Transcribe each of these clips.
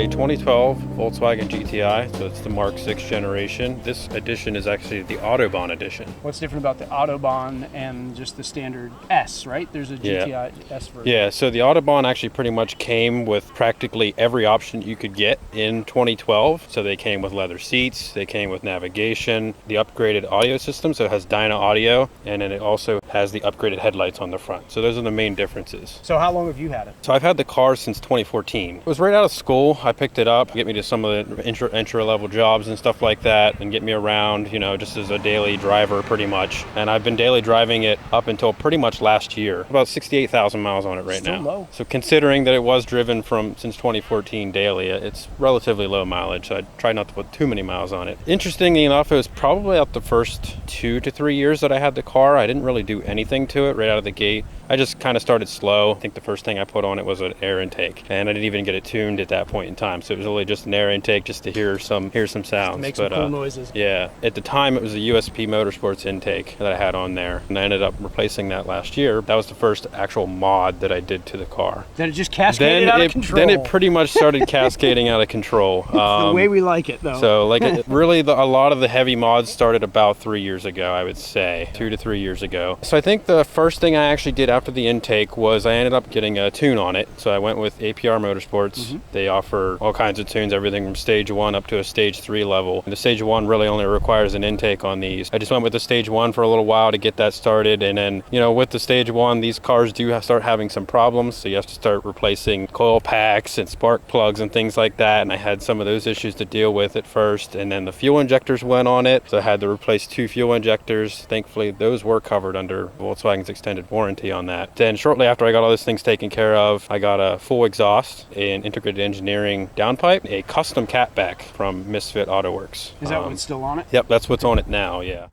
a 2012 Volkswagen GTI, so it's the Mark 6 generation. This edition is actually the Autobahn edition. What's different about the Autobahn and just the standard S, right? There's a GTI S version. Yeah, so the Autobahn actually pretty much came with practically every option you could get in 2012. So they came with leather seats, they came with navigation, the upgraded audio system, so it has Dyna audio, and then it also has the upgraded headlights on the front. So those are the main differences. So how long have you had it? So I've had the car since 2014. It was right out of school. I picked it up, get me to some of the entry level jobs and stuff like that, and get me around, you know, just as a daily driver pretty much. And I've been daily driving it up until pretty much last year. About 68,000 miles on it right now. Still low. So considering that it was driven since 2014 daily, it's relatively low mileage. So I try not to put too many miles on it. Interestingly enough, it was probably out the first 2 to 3 years that I had the car. I didn't really do anything to it right out of the gate. I just kind of started slow. I think the first thing I put on it was an air intake, and I didn't even get it tuned at that point in time. So it was really just an air intake just to hear some sounds. To make some cool noises. Yeah. At the time, it was a USP Motorsports intake that I had on there, and I ended up replacing that last year. That was the first actual mod that I did to the car. Then it just cascaded out of control. Then it pretty much started cascading out of control. The way we like it, though. So, really, a lot of the heavy mods started about 3 years ago, I would say, 2 to 3 years ago. So I think the first thing I actually did after the intake was I ended up getting a tune on it. So I went with APR Motorsports. Mm-hmm. They offer all kinds of tunes, everything from stage 1 up to a stage 3 level. And the stage 1 really only requires an intake on these. I just went with the stage 1 for a little while to get that started. And then, you know, with the stage 1, these cars do start having some problems. So you have to start replacing coil packs and spark plugs and things like that. And I had some of those issues to deal with at first. And then the fuel injectors went on it. So I had to replace 2 fuel injectors. Thankfully, those were covered under Volkswagen's extended warranty on that. Then shortly after I got all those things taken care of, I got a full exhaust, an integrated engineering downpipe, a custom catback from Misfit Auto Works. Is that what's still on it? Yep, that's what's on it now, yeah.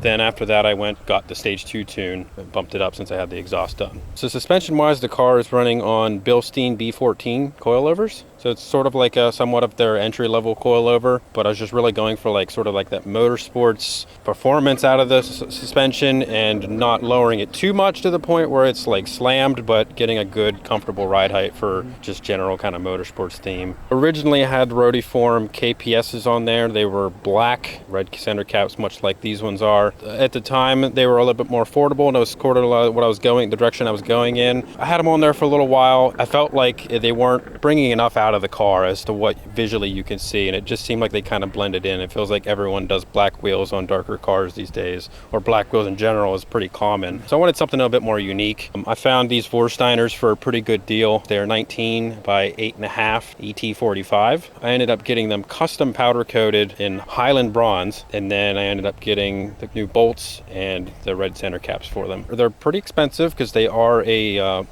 Then after that, I got the stage 2 tune, bumped it up since I had the exhaust done. So suspension-wise, the car is running on Bilstein B14 coilovers. So it's sort of like somewhat of their entry-level coilover, but I was just really going for sort of like that motorsports performance out of the suspension and not lowering it too much to the point where it's like slammed, but getting a good, comfortable ride height for just general kind of motorsports theme. Originally, I had Rotiform KPSs on there. They were black, red center caps, much like these ones are. At the time, they were a little bit more affordable, and it was sort of the direction I was going in. I had them on there for a little while. I felt like they weren't bringing enough out of the car as to what visually you can see, and it just seemed like they kind of blended in. It feels like everyone does black wheels on darker cars these days, or black wheels in general is pretty common. So I wanted something a bit more unique. I found these Vorsteiners for a pretty good deal. They're 19 by 8.5 ET45. I ended up getting them custom powder coated in Highland bronze, and then I ended up getting the new bolts and the red center caps for them. They're pretty expensive because they are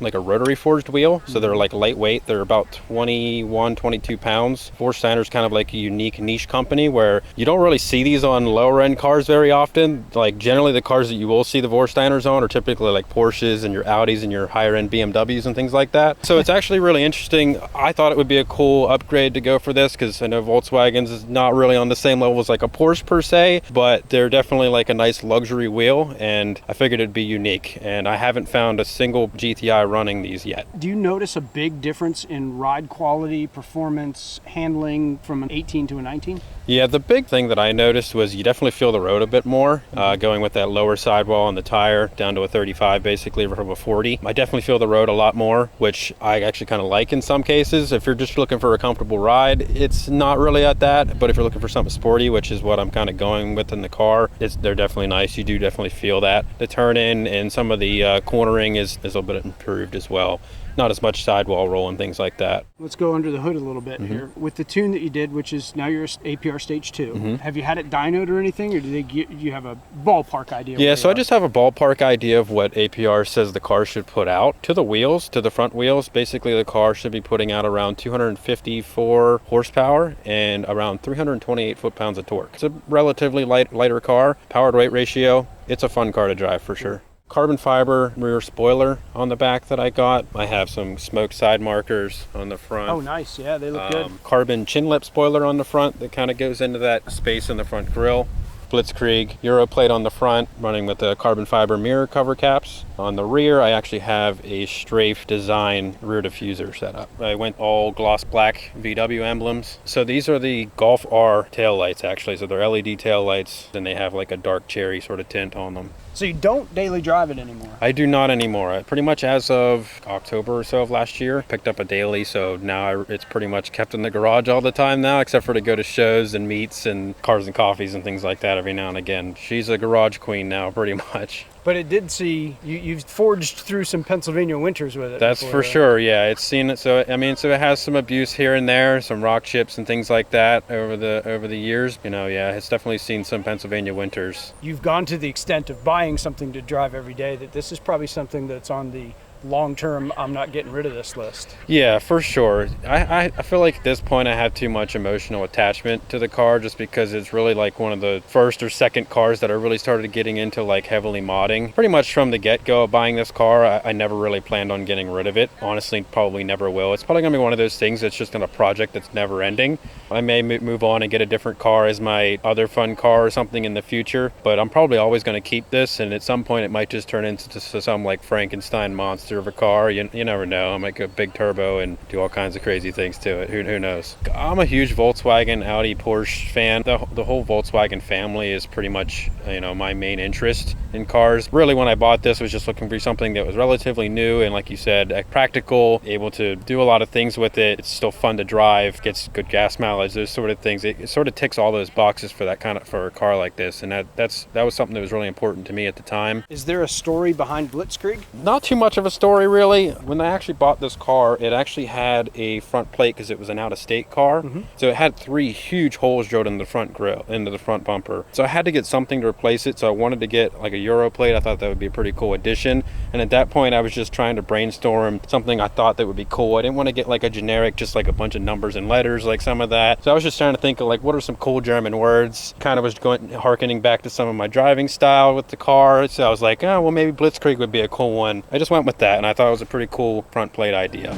like a rotary forged wheel, so they're like lightweight. They're about 22 pounds. Vorsteiner's kind of like a unique niche company where you don't really see these on lower end cars very often. Like generally the cars that you will see the Vorsteiners on are typically like Porsches and your Audis and your higher end BMWs and things like that. So it's actually really interesting. I thought it would be a cool upgrade to go for this because I know Volkswagen's is not really on the same level as like a Porsche per se, but they're definitely like a nice luxury wheel, and I figured it'd be unique, and I haven't found a single GTI running these yet. Do you notice a big difference in ride quality, performance, handling from an 18 to a 19? Yeah, the big thing that I noticed was you definitely feel the road a bit more, going with that lower sidewall on the tire down to a 35 basically from a 40. I definitely feel the road a lot more, which I actually kind of like in some cases. If you're just looking for a comfortable ride, it's not really at that, but if you're looking for something sporty, which is what I'm kind of going with in the car, they're definitely nice. You do definitely feel that. The turn in and some of the cornering is a little bit improved as well. Not as much sidewall roll and things like that. Let's go under the hood a little bit here. With the tune that you did, which is now you're APR Stage 2, have you had it dynoed or anything, or do you have a ballpark idea? Yeah, so I just have a ballpark idea of what APR says the car should put out. To the wheels, to the front wheels, basically the car should be putting out around 254 horsepower and around 328 foot-pounds of torque. It's a relatively lighter car. Power to weight ratio, it's a fun car to drive for sure. carbon fiber rear spoiler on the back that I got. I have some smoke side markers on the front. Oh, nice. Yeah, they look good. Carbon chin lip spoiler on the front that kind of goes into that space in the front grille. Blitzkrieg Euro plate on the front, running with the carbon fiber mirror cover caps. On the rear, I actually have a strafe design rear diffuser setup. I went all gloss black VW emblems. So these are the Golf R tail lights actually. So they're LED tail lights, and they have like a dark cherry sort of tint on them. So you don't daily drive it anymore? I do not anymore. I pretty much as of October or so of last year, picked up a daily, so now it's pretty much kept in the garage all the time now, except for to go to shows and meets and cars and coffees and things like that every now and again. She's a garage queen now, pretty much. But it did see, you've forged through some Pennsylvania winters with it. That's for sure, yeah. It's seen it, so it has some abuse here and there, some rock chips and things like that over the years. You know, yeah, it's definitely seen some Pennsylvania winters. You've gone to the extent of buying something to drive every day, that this is probably something that's on the long-term, I'm not getting rid of this list. Yeah, for sure. I feel like at this point I have too much emotional attachment to the car, just because it's really like one of the first or second cars that I really started getting into like heavily modding. Pretty much from the get-go of buying this car, I never really planned on getting rid of it. Honestly, probably never will. It's probably gonna be one of those things that's just a project that's never ending. I may move on and get a different car as my other fun car or something in the future, but I'm probably always going to keep this, and at some point it might just turn into some like Frankenstein monster of a car. You never know. I might go big turbo and do all kinds of crazy things to it. Who knows? I'm a huge Volkswagen, Audi, Porsche fan. The whole Volkswagen family is pretty much, my main interest in cars. Really, when I bought this, I was just looking for something that was relatively new and, like you said, practical, able to do a lot of things with it. It's still fun to drive, gets good gas mileage, those sort of things. It sort of ticks all those boxes for for a car like this, and that was something that was really important to me at the time. Is there a story behind Blitzkrieg? Not too much of a story, really. When I actually bought this car, it actually had a front plate because it was an out-of-state car. Mm-hmm. So it had 3 huge holes drilled in the front grille, into the front bumper. So I had to get something to replace it, so I wanted to get like a Euro plate. I thought that would be a pretty cool addition, and at that point I was just trying to brainstorm something I thought that would be cool. I didn't want to get like a generic, just like a bunch of numbers and letters, like some of that. So I was just trying to think of like, what are some cool German words? Kind of was harkening back to some of my driving style with the car. So I was like, oh, well, maybe Blitzkrieg would be a cool one. I just went with that, and I thought it was a pretty cool front plate idea.